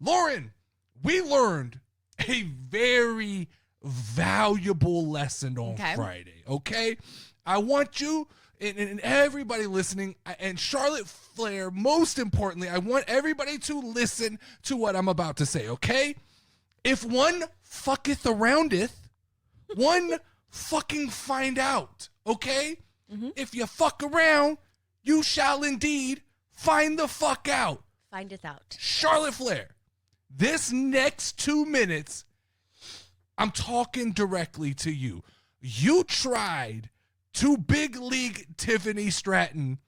Lauren, we learned a very valuable lesson on Friday, okay? I want you and everybody listening, and Charlotte Flair, most importantly, I want everybody to listen to what I'm about to say, okay? If one fucketh aroundeth, one fucking find out, okay? Mm-hmm. If you fuck around, you shall indeed find the fuck out. Findeth out. Charlotte Flair, this next 2 minutes, I'm talking directly to you. You tried to big league Tiffany Stratton,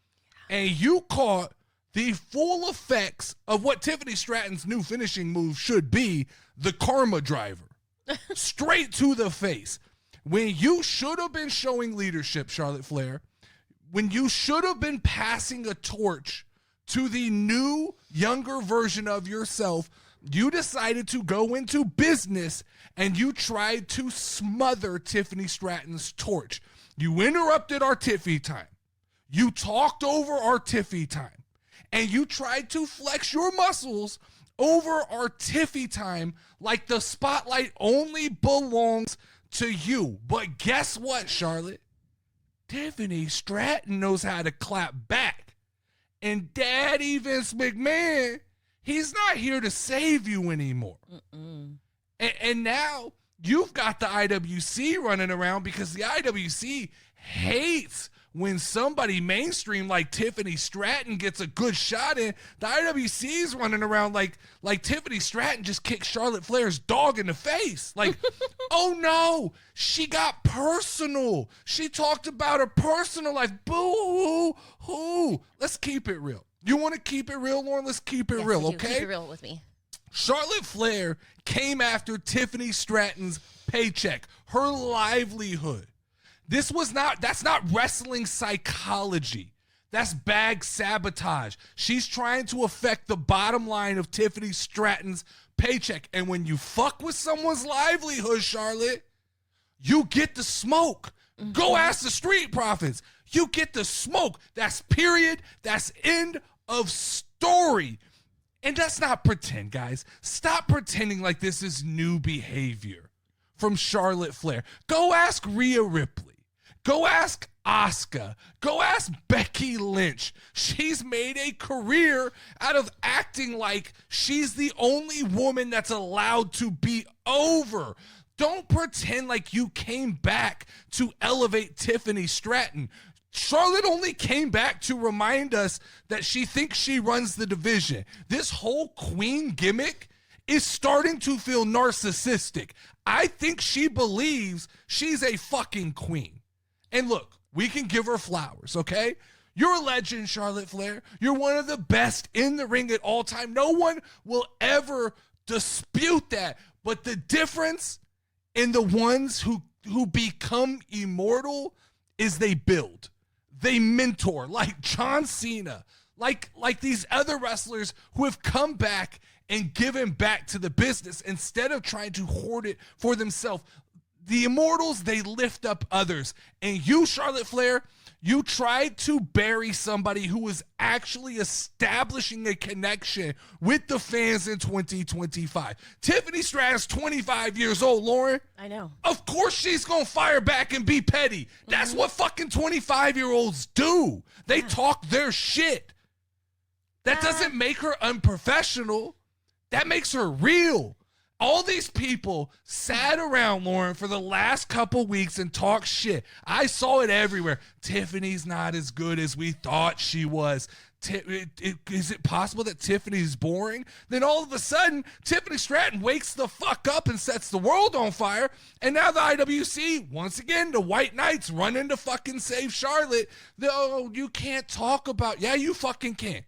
and you caught the full effects of what Tiffany Stratton's new finishing move should be, the karma driver. Straight to the face. When you should have been showing leadership, Charlotte Flair, when you should have been passing a torch to the new, younger version of yourself, you decided to go into business and you tried to smother Tiffany Stratton's torch. You interrupted our Tiffy time. You talked over our Tiffy time. And you tried to flex your muscles over our Tiffy time like the spotlight only belongs to you. But guess what, Charlotte? Tiffany Stratton knows how to clap back. And Daddy Vince McMahon, he's not here to save you anymore. And now you've got the IWC running around because the IWC hates when somebody mainstream like Tiffany Stratton gets a good shot in. The IWC is running around like Tiffany Stratton just kicked Charlotte Flair's dog in the face. Like, oh no, she got personal. She talked about her personal life. Boo-hoo. Let's keep it real. You want to keep it real, Lauren? Let's keep it real, okay? Keep it real with me. Charlotte Flair came after Tiffany Stratton's paycheck, her livelihood. That's not wrestling psychology. That's bag sabotage. She's trying to affect the bottom line of Tiffany Stratton's paycheck. And when you fuck with someone's livelihood, Charlotte, you get the smoke. Mm-hmm. Go ask the Street Profits. You get the smoke. That's period. That's end of story. And let's not pretend, guys. Stop pretending like this is new behavior from Charlotte Flair. Go ask Rhea Ripley. Go ask Asuka. Go ask Becky Lynch. She's made a career out of acting like she's the only woman that's allowed to be over. Don't pretend like you came back to elevate Tiffany Stratton. Charlotte only came back to remind us that she thinks she runs the division. This whole queen gimmick is starting to feel narcissistic. I think she believes she's a fucking queen. And look, we can give her flowers, okay? You're a legend, Charlotte Flair. You're one of the best in the ring at all time. No one will ever dispute that. But the difference in the ones who become immortal is they build. They mentor, like John Cena, like these other wrestlers who have come back and given back to the business instead of trying to hoard it for themselves. The immortals, they lift up others. And you, Charlotte Flair, you tried to bury somebody who was actually establishing a connection with the fans in 2025. Tiffany Stratton's 25 years old, Lauren. I know. Of course she's going to fire back and be petty. That's what fucking 25-year-olds do. They talk their shit. That doesn't make her unprofessional. That makes her real. All these people sat around, Lauren, for the last couple weeks and talked shit. I saw it everywhere. Tiffany's not as good as we thought she was. Is it possible that Tiffany's boring? Then all of a sudden, Tiffany Stratton wakes the fuck up and sets the world on fire. And now the IWC, once again, the White Knights running to fucking save Charlotte. Oh, you can't talk about... Yeah, you fucking can.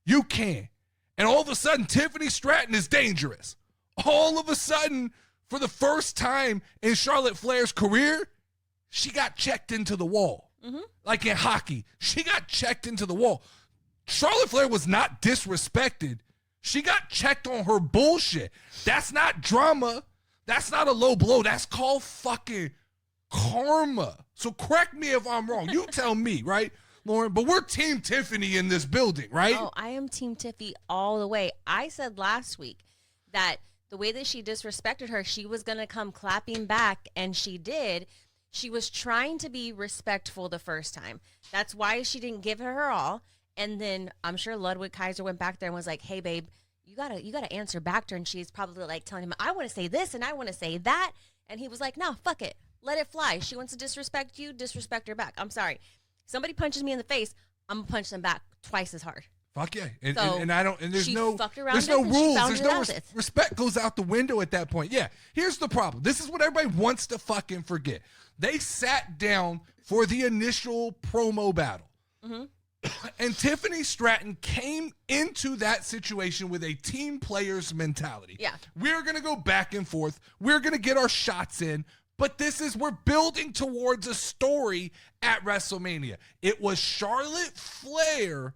You can. And all of a sudden, Tiffany Stratton is dangerous. All of a sudden, for the first time in Charlotte Flair's career, she got checked into the wall. Mm-hmm. Like in hockey, she got checked into the wall. Charlotte Flair was not disrespected. She got checked on her bullshit. That's not drama. That's not a low blow. That's called fucking karma. So correct me if I'm wrong. You tell me, right, Lauren? But we're Team Tiffany in this building, right? Oh, I am Team Tiffy all the way. I said last week that the way that she disrespected her, she was going to come clapping back, and she did. She was trying to be respectful the first time. That's why she didn't give her all. And then I'm sure Ludwig Kaiser went back there and was like, hey, babe, you gotta answer back to her. And she's probably like telling him, I want to say this and I want to say that. And he was like, no, fuck it. Let it fly. She wants to disrespect you. Disrespect her back. I'm sorry. Somebody punches me in the face, I'm going to punch them back twice as hard. Fuck yeah. And I don't, and there's no rules. There's no respect goes out the window at that point. Yeah. Here's the problem. This is what everybody wants to fucking forget. They sat down for the initial promo battle. Mm-hmm. And Tiffany Stratton came into that situation with a team player's mentality. Yeah. We're going to go back and forth. We're going to get our shots in. But we're building towards a story at WrestleMania. It was Charlotte Flair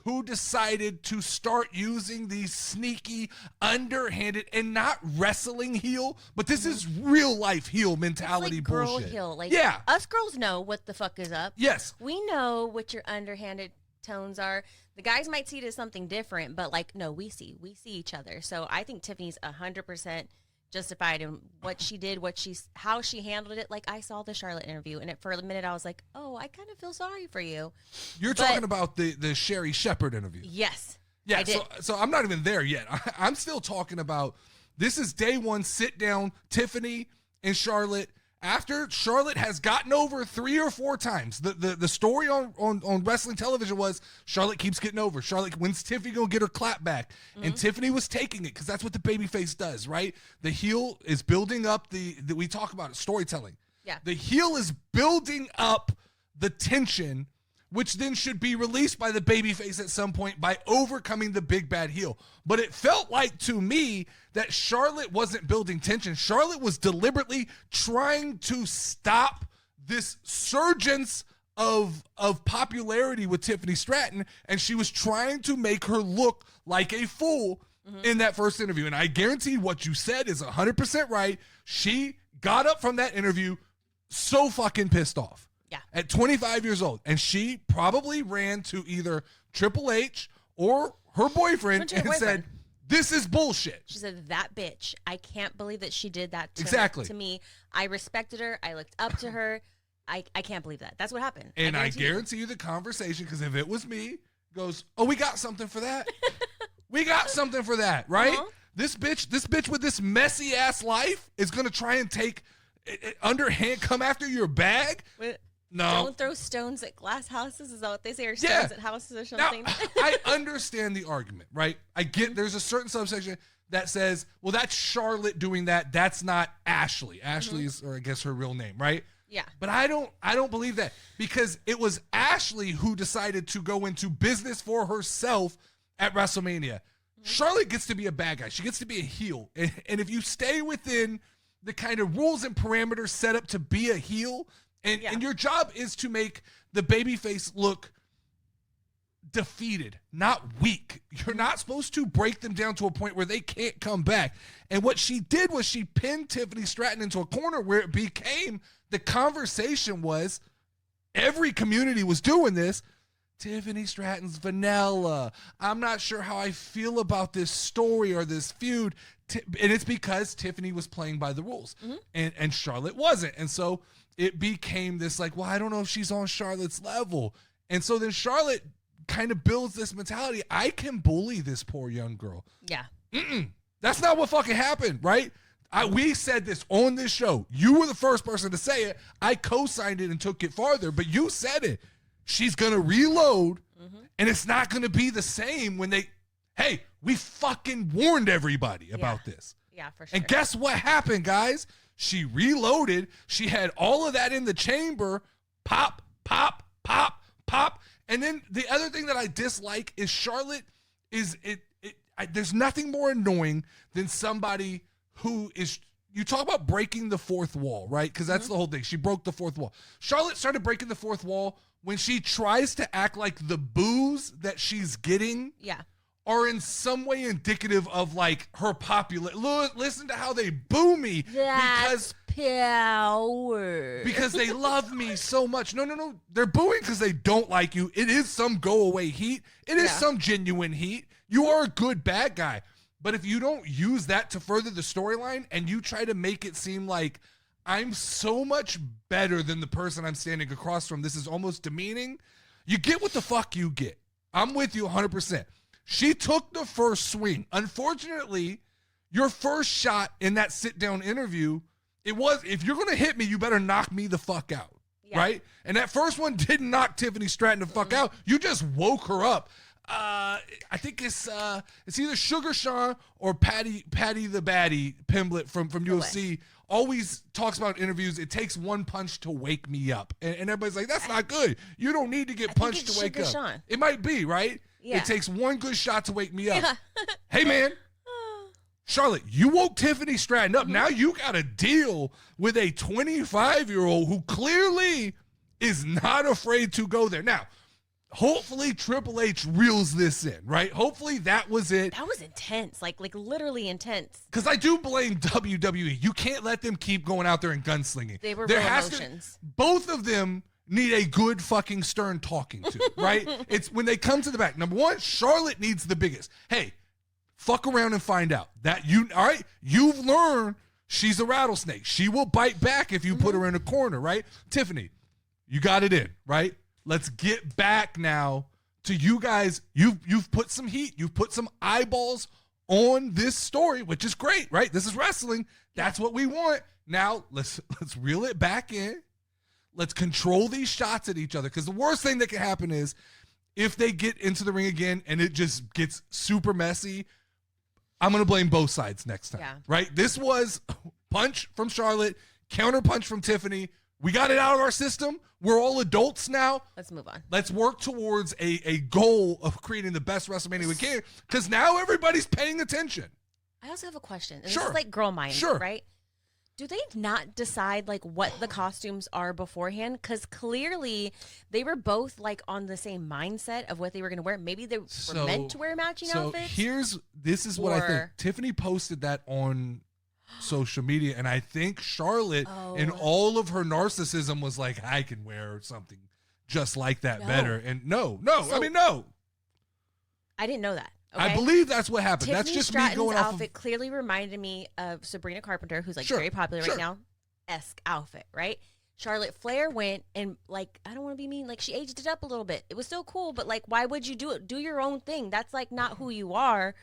who decided to start using these sneaky, underhanded, and not wrestling heel, but this is real life heel mentality like bullshit. Girl heel. Like, yeah. Us girls know what the fuck is up. Yes. We know what your underhanded tones are. The guys might see it as something different, but like, no, we see each other. So I think Tiffany's 100% justified in what she did, how she handled it. Like, I saw the Charlotte interview, and for a minute I was like, oh, I kind of feel sorry for you. You're talking about the Sherry Shepherd interview. Yes. Yeah, I did. So I'm not even there yet. I'm still talking about, this is day one, sit down, Tiffany and Charlotte. After Charlotte has gotten over 3 or 4 times, the story on wrestling television was Charlotte keeps getting over. When's Tiffany gonna get her clap back? Mm-hmm. And Tiffany was taking it because that's what the babyface does, right? The heel is building up we talk about it, storytelling. Yeah. The heel is building up the tension, which then should be released by the babyface at some point by overcoming the big bad heel. But it felt like to me that Charlotte wasn't building tension. Charlotte was deliberately trying to stop this surgence of popularity with Tiffany Stratton, and she was trying to make her look like a fool in that first interview. And I guarantee what you said is 100% right. She got up from that interview so fucking pissed off. Yeah. At 25 years old. And she probably ran to either Triple H or her boyfriend said, this is bullshit. She said, that bitch. I can't believe that she did that to me. I respected her. I looked up to her. I can't believe that. That's what happened. And I guarantee you the conversation, because if it was me, goes, oh, we got something for that. We got something for that, right? Uh-huh. This bitch with this messy ass life is going to try and take underhand, come after your bag. No. Don't throw stones at glass houses. Is that what they say? Or stones at houses or something? Now, I understand the argument, right? I get there's a certain subsection that says, well, that's Charlotte doing that. That's not Ashley. Ashley's, or I guess her real name, right? Yeah. But I don't believe that, because it was Ashley who decided to go into business for herself at WrestleMania. Charlotte gets to be a bad guy. She gets to be a heel. And if you stay within the kind of rules and parameters set up to be a heel, and your job is to make the babyface look defeated, not weak. You're not supposed to break them down to a point where they can't come back. And what she did was she pinned Tiffany Stratton into a corner where it became, the conversation was, every community was doing this, Tiffany Stratton's vanilla. I'm not sure how I feel about this story or this feud. And it's because Tiffany was playing by the rules, and Charlotte wasn't. And so it became this like, well, I don't know if she's on Charlotte's level. And so then Charlotte kind of builds this mentality. I can bully this poor young girl. Yeah. That's not what fucking happened, right? We said this on this show. You were the first person to say it. I co-signed it and took it farther, but you said it. She's going to reload, and it's not going to be the same when hey, we fucking warned everybody about this. Yeah, for sure. And guess what happened, guys? She reloaded. She had all of that in the chamber. Pop, pop, pop, pop. And then the other thing that I dislike is Charlotte there's nothing more annoying than somebody who is, you talk about breaking the fourth wall, right? Because that's the whole thing. She broke the fourth wall. Charlotte started breaking the fourth wall when she tries to act like the boos that she's getting are in some way indicative of like her popular. Listen to how they boo me. That's power. Because they love me so much. No. They're booing because they don't like you. It is some go away heat. It is some genuine heat. You are a good bad guy. But if you don't use that to further the storyline and you try to make it seem like I'm so much better than the person I'm standing across from, this is almost demeaning, you get what the fuck you get. I'm with you 100%. She took the first swing. Unfortunately, your first shot in that sit-down interview, it was, if you're going to hit me, you better knock me the fuck out, right? And that first one didn't knock Tiffany Stratton the fuck out. You just woke her up. I think it's either Sugar Sean or Patty the Baddie Pimblett from UFC always talks about in interviews. It takes one punch to wake me up, and everybody's like, "That's not good. You don't need to get punched to wake up." Sean. It might be right. Yeah. It takes one good shot to wake me up. Yeah. Hey man, Charlotte, you woke Tiffany Stratton up. Now you got to deal with a 25-year-old who clearly is not afraid to go there. Now, hopefully Triple H reels this in, right? Hopefully that was it. That was intense, like literally intense. Because I do blame WWE. You can't let them keep going out there and gunslinging. They were real emotions. Both of them need a good fucking stern talking to, right? It's when they come to the back. Number one, Charlotte needs the biggest. Hey, fuck around and find out. All right? You've learned she's a rattlesnake. She will bite back if you put her in a corner, right? Tiffany, you got it in, right? Let's get back now to you guys. You've put some heat. You've put some eyeballs on this story, which is great, right? This is wrestling. That's what we want. Now let's reel it back in. Let's control these shots at each other, because the worst thing that can happen is if they get into the ring again and it just gets super messy, I'm going to blame both sides next time, right? This was punch from Charlotte, counter punch from Tiffany. We got it out of our system. We're all adults now. Let's move on. Let's work towards a goal of creating the best WrestleMania we can, because now everybody's paying attention. I also have a question. Sure. This is like girl mind, right? Do they not decide like what the costumes are beforehand? Because clearly they were both like on the same mindset of what they were going to wear. Maybe they were meant to wear matching outfits. This is what I think. Tiffany posted that on social media, and I think Charlotte, in all of her narcissism, was like, I can wear something just like that better. And no. I didn't know that. Okay? I believe that's what happened. Tiffany That's just Stratton's me going off outfit clearly reminded me of Sabrina Carpenter, who's like very popular right now, esque outfit, right? Charlotte Flair went and like, I don't want to be mean, like she aged it up a little bit. It was still cool, but like, why would you do it? Do your own thing. That's like not who you are.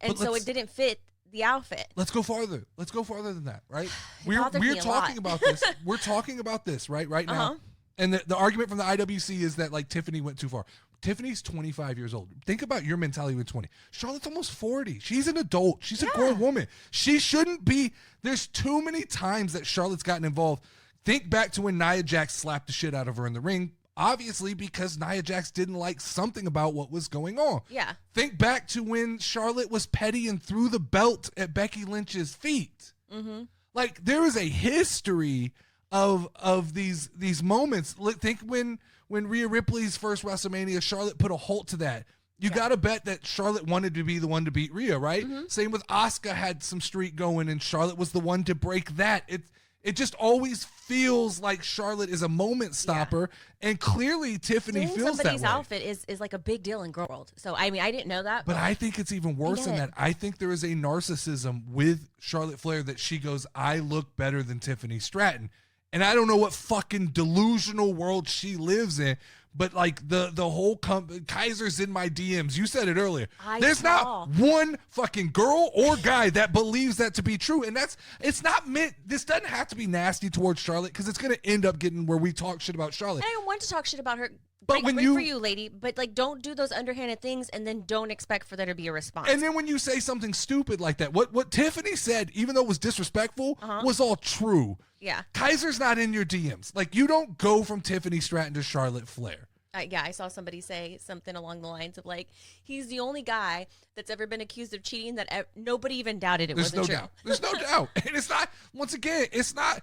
And so it didn't fit the outfit. Let's go farther. Let's go farther than that, right? We're talking about this. We're talking about this right now. And the argument from the IWC is that like Tiffany went too far. Tiffany's 25 years old. Think about your mentality with 20. Charlotte's almost 40. She's an adult. She's a grown woman. She shouldn't be. There's too many times that Charlotte's gotten involved. Think back to when Nia Jax slapped the shit out of her in the ring, obviously because Nia Jax didn't like something about what was going on. Yeah. Think back to when Charlotte was petty and threw the belt at Becky Lynch's feet. Mm-hmm. Like, there is a history of these moments. Think when Rhea Ripley's first WrestleMania, Charlotte put a halt to that. You got to bet that Charlotte wanted to be the one to beat Rhea, right? Mm-hmm. Same with Asuka, had some streak going, and Charlotte was the one to break that. It just always feels like Charlotte is a moment stopper, and clearly Tiffany feels that way. Somebody's outfit is like a big deal in girl world. So, I mean, I didn't know that. But I think it's even worse than that. I think there is a narcissism with Charlotte Flair that she goes, I look better than Tiffany Stratton. And I don't know what fucking delusional world she lives in, but like the whole Kaiser's in my DMs. You said it earlier. There's not one fucking girl or guy that believes that to be true. And it's not meant, this doesn't have to be nasty towards Charlotte, because it's going to end up getting where we talk shit about Charlotte. I don't want to talk shit about her. But great for you, lady. But like, don't do those underhanded things, and then don't expect for there to be a response. And then when you say something stupid like that, what Tiffany said, even though it was disrespectful, was all true. Yeah. Kaiser's not in your DMs. Like, you don't go from Tiffany Stratton to Charlotte Flair. Yeah, I saw somebody say something along the lines of like, he's the only guy that's ever been accused of cheating that nobody even doubted it wasn't true. There's no doubt. And it's not, once again, it's not.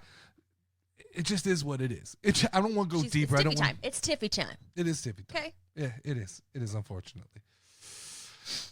It just is what it is. I don't want to go deeper. It's Tiffy time. It is Tiffy time. Okay. Yeah, it is. It is, unfortunately.